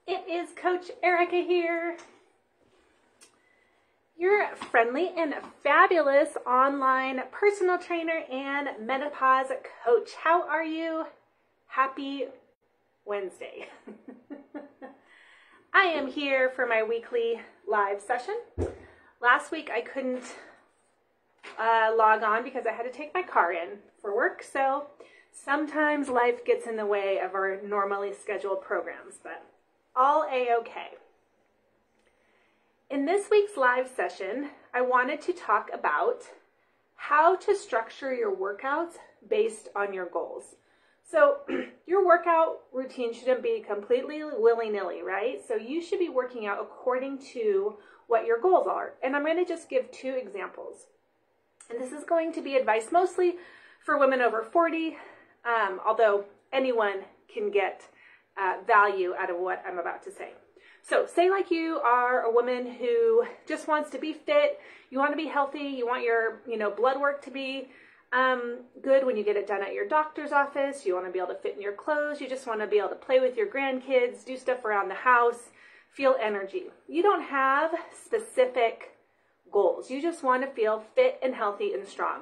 It is Coach Erica here, your friendly and fabulous online personal trainer and menopause coach. How are you? Happy Wednesday. I am here for my weekly live session. Last week I couldn't log on because I had to take my car in for work, so sometimes life gets in the way of our normally scheduled programs, but all a-okay. In this week's live session, I wanted to talk about how to structure your workouts based on your goals. So your workout routine shouldn't be completely willy-nilly, right? So you should be working out according to what your goals are. And I'm going to just give two examples. And this is going to be advice mostly for women over 40, although anyone can get value out of what I'm about to say. So say like you are a woman who just wants to be fit, you want to be healthy, you want your blood work to be good when you get it done at your doctor's office, you want to be able to fit in your clothes, you just want to be able to play with your grandkids, do stuff around the house, feel energy. You don't have specific goals. You just want to feel fit and healthy and strong.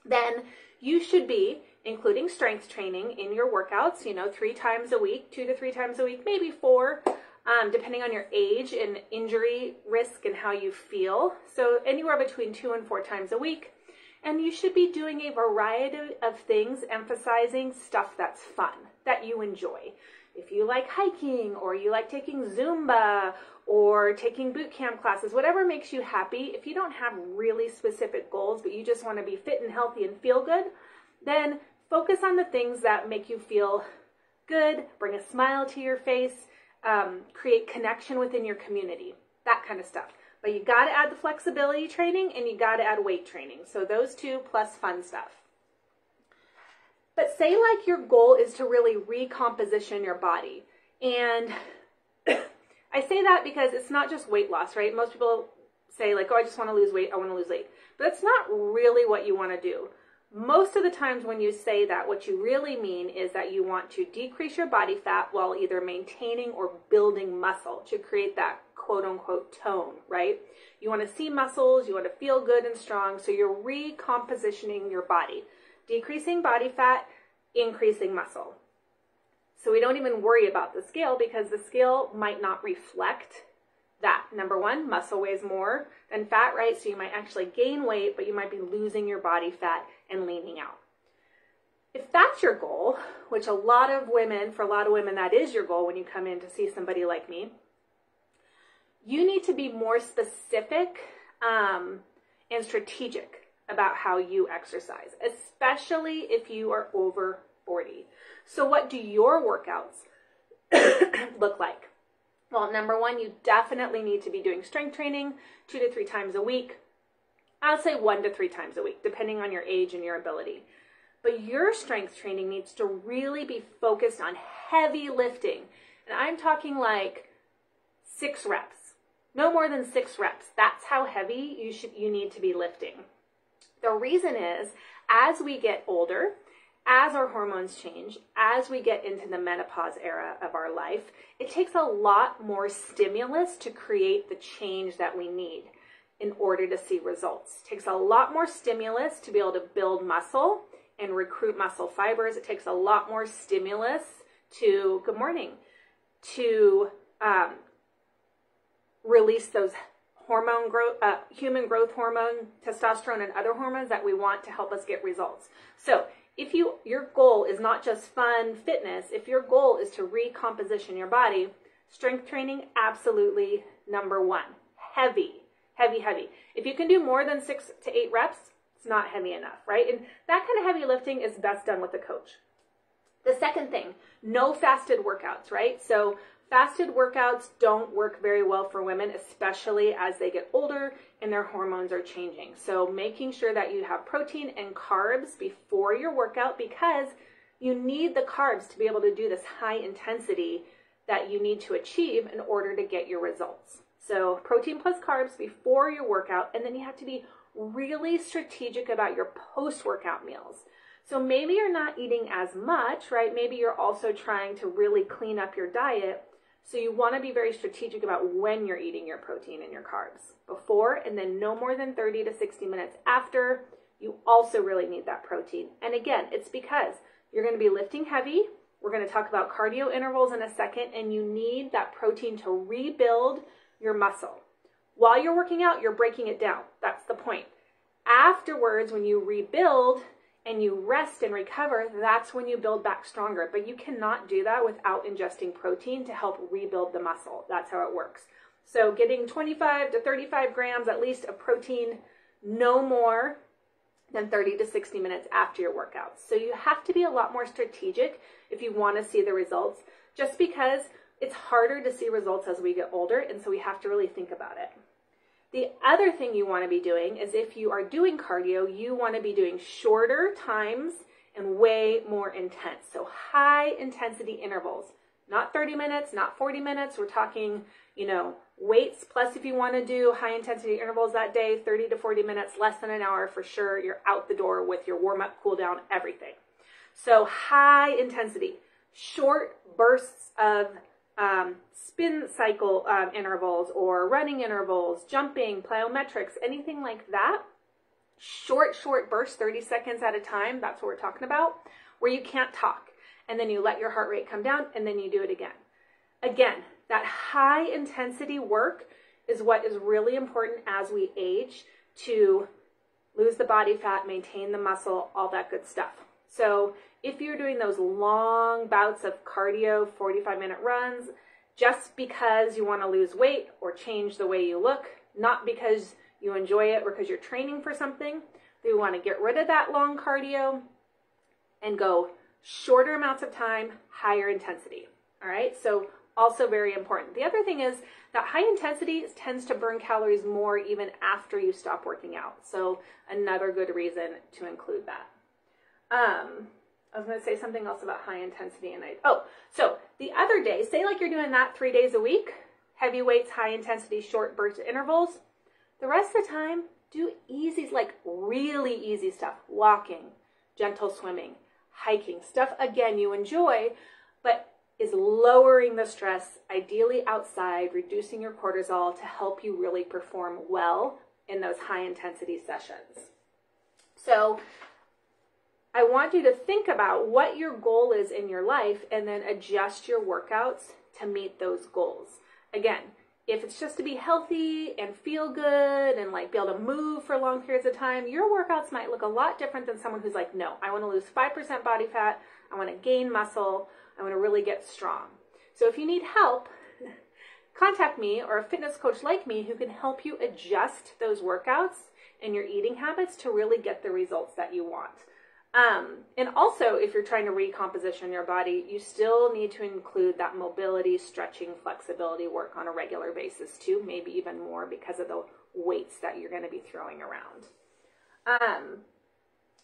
Then you should be including strength training in your workouts, 3 times a week, 2 to 3 times a week, maybe 4, depending on your age and injury risk and how you feel. So anywhere between 2 and 4 times a week. And you should be doing a variety of things, emphasizing stuff that's fun, that you enjoy. If you like hiking, or you like taking Zumba, or taking boot camp classes, whatever makes you happy, if you don't have really specific goals, but you just want to be fit and healthy and feel good, then focus on the things that make you feel good, bring a smile to your face, create connection within your community, that kind of stuff. But you got to add the flexibility training and you got to add weight training. So those two plus fun stuff. But say like your goal is to really recomposition your body. And I say that because it's not just weight loss, right? Most people say like, oh, I just want to lose weight, I want to lose weight. But it's not really what you want to do. Most of the times when you say that, what you really mean is that you want to decrease your body fat while either maintaining or building muscle to create that quote-unquote tone, right? You want to see muscles, you want to feel good and strong, so you're recompositioning your body. Decreasing body fat, increasing muscle. So we don't even worry about the scale because the scale might not reflect that. Number one, muscle weighs more than fat, right? So you might actually gain weight, but you might be losing your body fat and leaning out. If that's your goal, which for a lot of women, that is your goal when you come in to see somebody like me, you need to be more specific and strategic about how you exercise, especially if you are over 40. So what do your workouts look like? Well, number one, you definitely need to be doing strength training 2 to 3 times a week. I would say 1 to 3 times a week, depending on your age and your ability. But your strength training needs to really be focused on heavy lifting. And I'm talking like 6 reps. No more than 6 reps. That's how heavy you need to be lifting. The reason is, as we get older, as our hormones change, as we get into the menopause era of our life, it takes a lot more stimulus to create the change that we need in order to see results. It takes a lot more stimulus to be able to build muscle and recruit muscle fibers. It takes a lot more stimulus to, good morning, to release those hormone growth, human growth hormone, testosterone, and other hormones that we want to help us get results. So if your goal is not just fun fitness, if your goal is to recomposition your body, strength training, absolutely number one. Heavy, heavy, heavy. If you can do more than 6 to 8 reps, it's not heavy enough, right? And that kind of heavy lifting is best done with a coach. The second thing, no fasted workouts, right? So fasted workouts don't work very well for women, especially as they get older and their hormones are changing. So making sure that you have protein and carbs before your workout, because you need the carbs to be able to do this high intensity that you need to achieve in order to get your results. So protein plus carbs before your workout, and then you have to be really strategic about your post-workout meals. So maybe you're not eating as much, right? Maybe you're also trying to really clean up your diet, So you want to be very strategic about when you're eating your protein and your carbs. Before, and then no more than 30 to 60 minutes after, you also really need that protein. And again, it's because you're going to be lifting heavy. We're going to talk about cardio intervals in a second, and you need that protein to rebuild your muscle. While you're working out, you're breaking it down. That's the point. Afterwards, when you rebuild and you rest and recover, that's when you build back stronger. But you cannot do that without ingesting protein to help rebuild the muscle. That's how it works. So getting 25 to 35 grams at least of protein, no more than 30 to 60 minutes after your workouts. So you have to be a lot more strategic if you want to see the results, just because it's harder to see results as we get older, and so we have to really think about it. The other thing you want to be doing is, if you are doing cardio, you want to be doing shorter times and way more intense. So high intensity intervals, not 30 minutes, not 40 minutes. We're talking, weights plus, if you want to do high intensity intervals that day, 30 to 40 minutes, less than an hour for sure. You're out the door with your warm up, cool down, everything. So high intensity, short bursts of spin cycle intervals or running intervals, jumping, plyometrics, anything like that. Short bursts, 30 seconds at a time. That's what we're talking about, where you can't talk. And then you let your heart rate come down, and then you do it again. Again, that high intensity work is what is really important as we age, to lose the body fat, maintain the muscle, all that good stuff. So if you're doing those long bouts of cardio, 45-minute runs, just because you want to lose weight or change the way you look, not because you enjoy it or because you're training for something, we want to get rid of that long cardio and go shorter amounts of time, higher intensity. All right, so also very important. The other thing is that high intensity tends to burn calories more even after you stop working out. So another good reason to include that. I was going to say something else about high intensity, and so the other day, say like you're doing that 3 days a week, heavy weights, high intensity, short burst intervals. The rest of the time, do easy, like really easy stuff, walking, gentle swimming, hiking, stuff again you enjoy, but is lowering the stress, ideally outside, reducing your cortisol to help you really perform well in those high intensity sessions. So I want you to think about what your goal is in your life and then adjust your workouts to meet those goals. Again, if it's just to be healthy and feel good and like be able to move for long periods of time, your workouts might look a lot different than someone who's like, no, I want to lose 5% body fat. I want to gain muscle. I want to really get strong. So if you need help, contact me or a fitness coach like me who can help you adjust those workouts and your eating habits to really get the results that you want. And also, if you're trying to recomposition your body, you still need to include that mobility, stretching, flexibility work on a regular basis too, maybe even more because of the weights that you're going to be throwing around.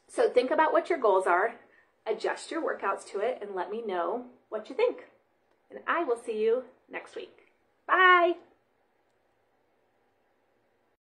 So think about what your goals are, adjust your workouts to it, and let me know what you think. And I will see you next week. Bye!